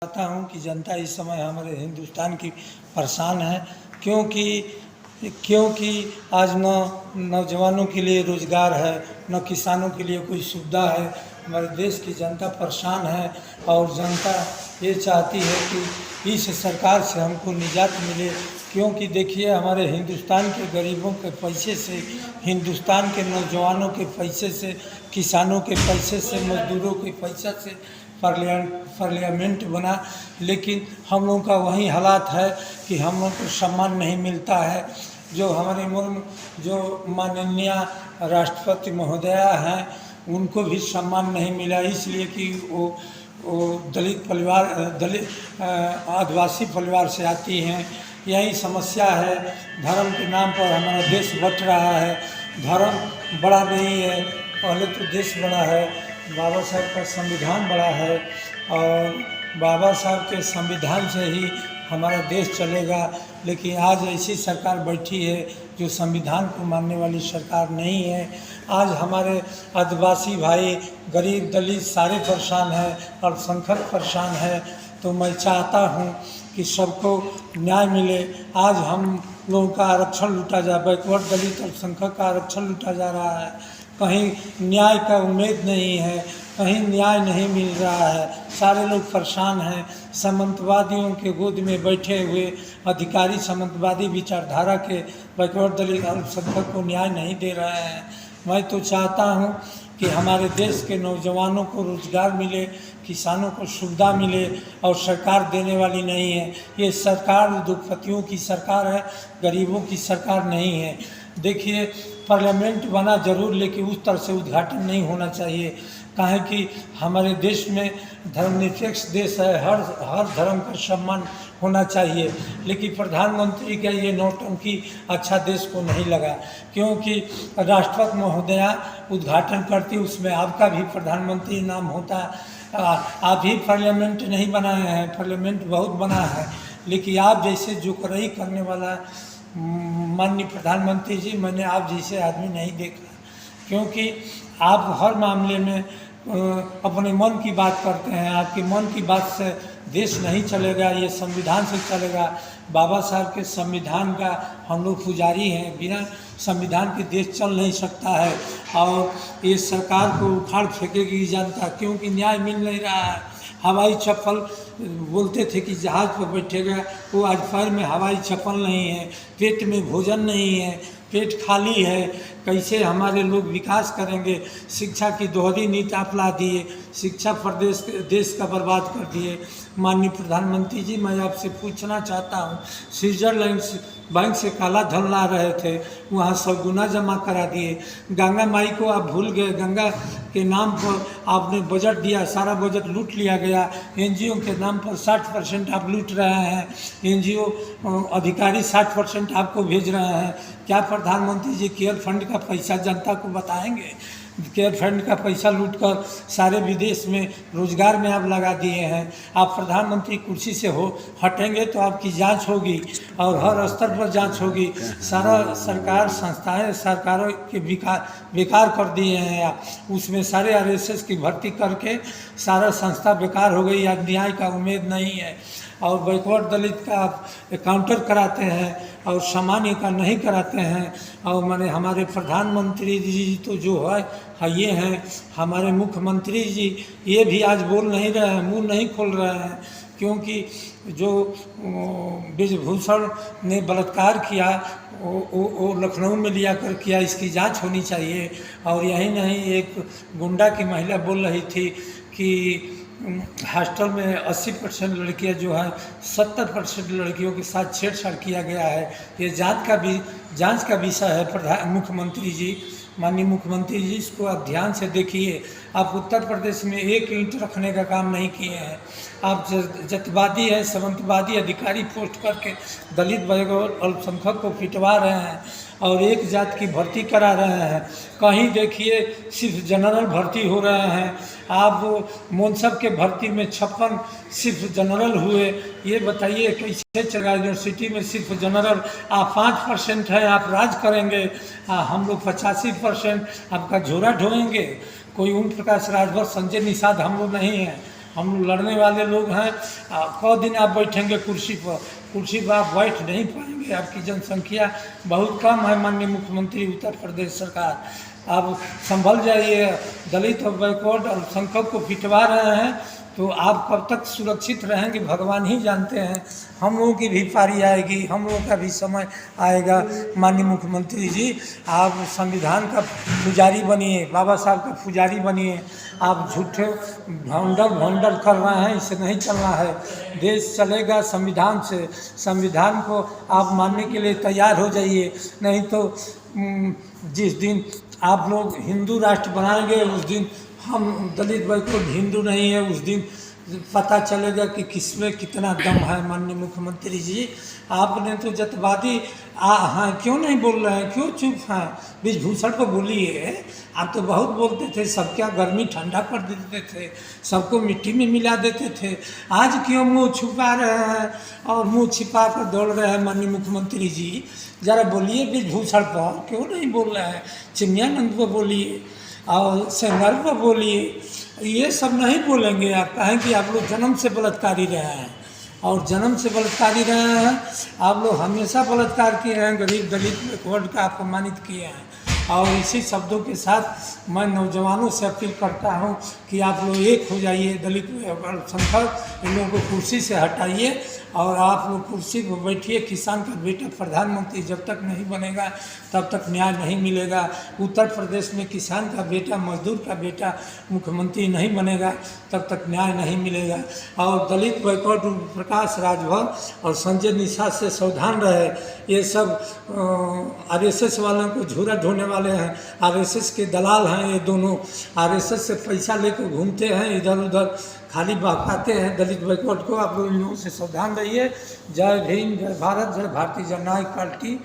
चाहता हूं कि जनता इस समय हमारे हिंदुस्तान की परेशान है, क्योंकि क्योंकि आज न नौजवानों के लिए रोज़गार है, न किसानों के लिए कोई सुविधा है। हमारे देश की जनता परेशान है और जनता ये चाहती है कि इस सरकार से हमको निजात मिले। क्योंकि देखिए, हमारे हिंदुस्तान के गरीबों के पैसे से, हिंदुस्तान के नौजवानों के पैसे से, किसानों के पैसे से, मजदूरों के पैसे से पार्लियामेंट बना, लेकिन हम लोगों का वही हालात है कि हम लोग को सम्मान नहीं मिलता है। जो हमारे मुल्क जो माननीय राष्ट्रपति महोदया हैं, उनको भी सम्मान नहीं मिला, इसलिए कि वो दलित आदिवासी परिवार से आती हैं। यही समस्या है। धर्म के नाम पर हमारा देश बट रहा है। धर्म बड़ा नहीं है, पहले तो देश बड़ा है। बाबा साहब का संविधान बड़ा है और बाबा साहब के संविधान से ही हमारा देश चलेगा। लेकिन आज ऐसी सरकार बैठी है जो संविधान को मानने वाली सरकार नहीं है। आज हमारे आदिवासी भाई, गरीब, दलित सारे परेशान हैं, अल्पसंख्यक परेशान है। तो मैं चाहता हूँ कि सबको न्याय मिले। आज हम लोगों का आरक्षण लूटा जा, बैकवर्ड दलित अल्पसंख्यक का आरक्षण लूटा जा रहा है। कहीं न्याय का उम्मीद नहीं है, कहीं न्याय नहीं मिल रहा है। सारे लोग परेशान हैं। सामंतवादियों के गोद में बैठे हुए अधिकारी सामंतवादी विचारधारा के बैकवर्ड दलित अल्पसंख्यक को न्याय नहीं दे रहे हैं। मैं तो चाहता हूं कि हमारे देश के नौजवानों को रोजगार मिले, किसानों को सुविधा मिले, और सरकार देने वाली नहीं है। ये सरकार उद्योगपतियों की सरकार है, गरीबों की सरकार नहीं है। देखिए, पार्लियामेंट बना जरूर, लेकिन उस तरह से उद्घाटन नहीं होना चाहिए। काहे कि हमारे देश में धर्मनिरपेक्ष देश है, हर धर्म का सम्मान होना चाहिए। लेकिन प्रधानमंत्री का ये नौटंकी अच्छा देश को नहीं लगा, क्योंकि राष्ट्रपति महोदया उद्घाटन करती, उसमें आपका भी प्रधानमंत्री नाम होता। आप ही पार्लियामेंट नहीं बनाए हैं, पार्लियामेंट बहुत बना है, लेकिन आप जैसे जो करई करने वाला माननीय प्रधानमंत्री जी, मैंने आप जैसे आदमी नहीं देखा। क्योंकि आप हर मामले में अपने मन की बात करते हैं। आपके मन की बात से देश नहीं चलेगा, ये संविधान से चलेगा। बाबा साहब के संविधान का हम लोग पुजारी हैं। बिना संविधान के देश चल नहीं सकता है। और ये सरकार को उखाड़ फेंकेगी जनता, क्योंकि न्याय मिल नहीं रहा है। हवाई चप्पल बोलते थे कि जहाज़ पर बैठेगा, वो आज पैर में हवाई चप्पल नहीं है, पेट में भोजन नहीं है, पेट खाली है। कैसे हमारे लोग विकास करेंगे? शिक्षा की दोहरी नीति अपना दिए, शिक्षा प्रदेश देश का बर्बाद कर दिए। माननीय प्रधानमंत्री जी, मैं आपसे पूछना चाहता हूँ, स्विट्जरलैंड बैंक से काला धन ला रहे थे, वहाँ 100 गुना जमा करा दिए। गंगा माई को आप भूल गए। गंगा के नाम पर आपने बजट दिया, सारा बजट लूट लिया गया। एनजीओ के नाम पर 60% आप लूट रहे हैं। एनजीओ अधिकारी 60% आपको भेज रहे हैं। क्या प्रधानमंत्री जी केयर फंड का पैसा जनता को बताएंगे? केयर फंड का पैसा लूटकर सारे विदेश में रोजगार में आप लगा दिए हैं। आप प्रधानमंत्री कुर्सी से हटेंगे तो आपकी जांच होगी, और हर स्तर पर जांच होगी। सारा सरकार संस्थाएं सरकारों के बेकार कर दिए हैं आप। उसमें सारे आरएसएस की भर्ती करके सारा संस्था बेकार हो गई। आज न्याय का उम्मीद नहीं है। और बैकवर्ड दलित का आप काउंटर कराते हैं और सामान्य का नहीं कराते हैं। और मैंने हमारे प्रधानमंत्री जी तो जो है ये हैं, हमारे मुख्यमंत्री जी ये भी आज बोल नहीं रहे हैं, मुंह नहीं खोल रहे हैं। क्योंकि जो ब्रिजभूषण ने बलात्कार किया, वो लखनऊ में लिया कर किया, इसकी जांच होनी चाहिए। और यही नहीं, एक गुंडा की महिला बोल रही थी कि हॉस्टल में 80% लड़कियां जो हैं, 70% लड़कियों के साथ छेड़छाड़ किया गया है। ये जांच का विषय है। मुख्यमंत्री जी, माननीय मुख्यमंत्री जी, इसको आप ध्यान से देखिए। आप उत्तर प्रदेश में एक ईंट रखने का काम नहीं किए हैं। आप जतवादी है, सामंतवादी अधिकारी पोस्ट करके दलित वर्ग और अल्पसंख्यक को पिटवा रहे हैं और एक जात की भर्ती करा रहे हैं। कहीं देखिए सिर्फ जनरल भर्ती हो रहे हैं। आप मोनसब के भर्ती में 56 सिर्फ जनरल हुए। ये बताइए कैसे चलेगा? यूनिवर्सिटी में सिर्फ जनरल। आप 5% है, आप राज करेंगे। हम लोग 85% आपका झोरा ढोएंगे। कोई ओम प्रकाश राजभर, संजय निषाद हम लोग नहीं हैं। हम लोग लड़ने वाले लोग हैं। कौ दिन आप बैठेंगे कुर्सी पर आप बैठ नहीं पाएंगे। आपकी जनसंख्या बहुत कम है। माननीय मुख्यमंत्री उत्तर प्रदेश सरकार, आप संभल जाइए। दलित और बैकवर्ड और संख्यक को पिटवा रहे हैं, तो आप कब तक सुरक्षित रहेंगे भगवान ही जानते हैं। हम लोगों की भी पारी आएगी, हम लोगों का भी समय आएगा। माननीय मुख्यमंत्री जी, आप संविधान का पुजारी बनिए, बाबा साहब का पुजारी बनिए। आप झूठे भंडल कर रहे हैं, इसे नहीं चलना है। देश चलेगा संविधान से। संविधान को आप मानने के लिए तैयार हो जाइए, नहीं तो जिस दिन आप लोग हिंदू राष्ट्र बनाएंगे उस दिन हम दलित भाई को हिंदू नहीं है, उस दिन पता चलेगा कि किसमें कितना दम है। माननीय मुख्यमंत्री जी, आपने तो जतवादी हाँ क्यों नहीं बोल रहे हैं, क्यों चुप हैं? ब्रिजभूषण को बोलिए। आप तो बहुत बोलते थे, सबका गर्मी ठंडा कर देते थे, सबको मिट्टी में मिला देते थे। आज क्यों मुंह छुपा रहे हैं और मुंह छिपा कर दौड़ रहे हैं? माननीय मुख्यमंत्री जी, जरा बोलिए ब्रिजभूषण पर, क्यों नहीं बोल रहे हैं? चिन्मयानंद को बोलिए और सेंगर पर बोलिए। ये सब नहीं बोलेंगे। आप कहें कि आप लोग जन्म से बलात्कारी रहे हैं, और जन्म से बलात्कारी रहे हैं। आप लोग हमेशा बलात्कार किए हैं, गरीब दलित वर्ग का अपमानित किए हैं। और इसी शब्दों के साथ मैं नौजवानों से अपील करता हूं कि आप लोग एक हो जाइए। दलित अल्पसंख्यक इन लोगों को कुर्सी से हटाइए और आप लोग कुर्सी पर बैठिए। किसान का बेटा प्रधानमंत्री जब तक नहीं बनेगा तब तक न्याय नहीं मिलेगा। उत्तर प्रदेश में किसान का बेटा, मजदूर का बेटा मुख्यमंत्री नहीं बनेगा तब तक न्याय नहीं मिलेगा। और दलित बैकवर्ड प्रकाश राजभर और संजय निषाद से सावधान रहे। ये सब आरएसएस वालों को झूरा ढोने वाले हैं, आरएसएस के दलाल हैं ये दोनों। आरएसएस से पैसा लेकर घूमते हैं, इधर उधर खाली बहकाते हैं दलित बैकवर्ड को। आप लोग इन लोगों से सावधान रहिए। जय भीम, जय भारत, जय भारतीय जनता पार्टी।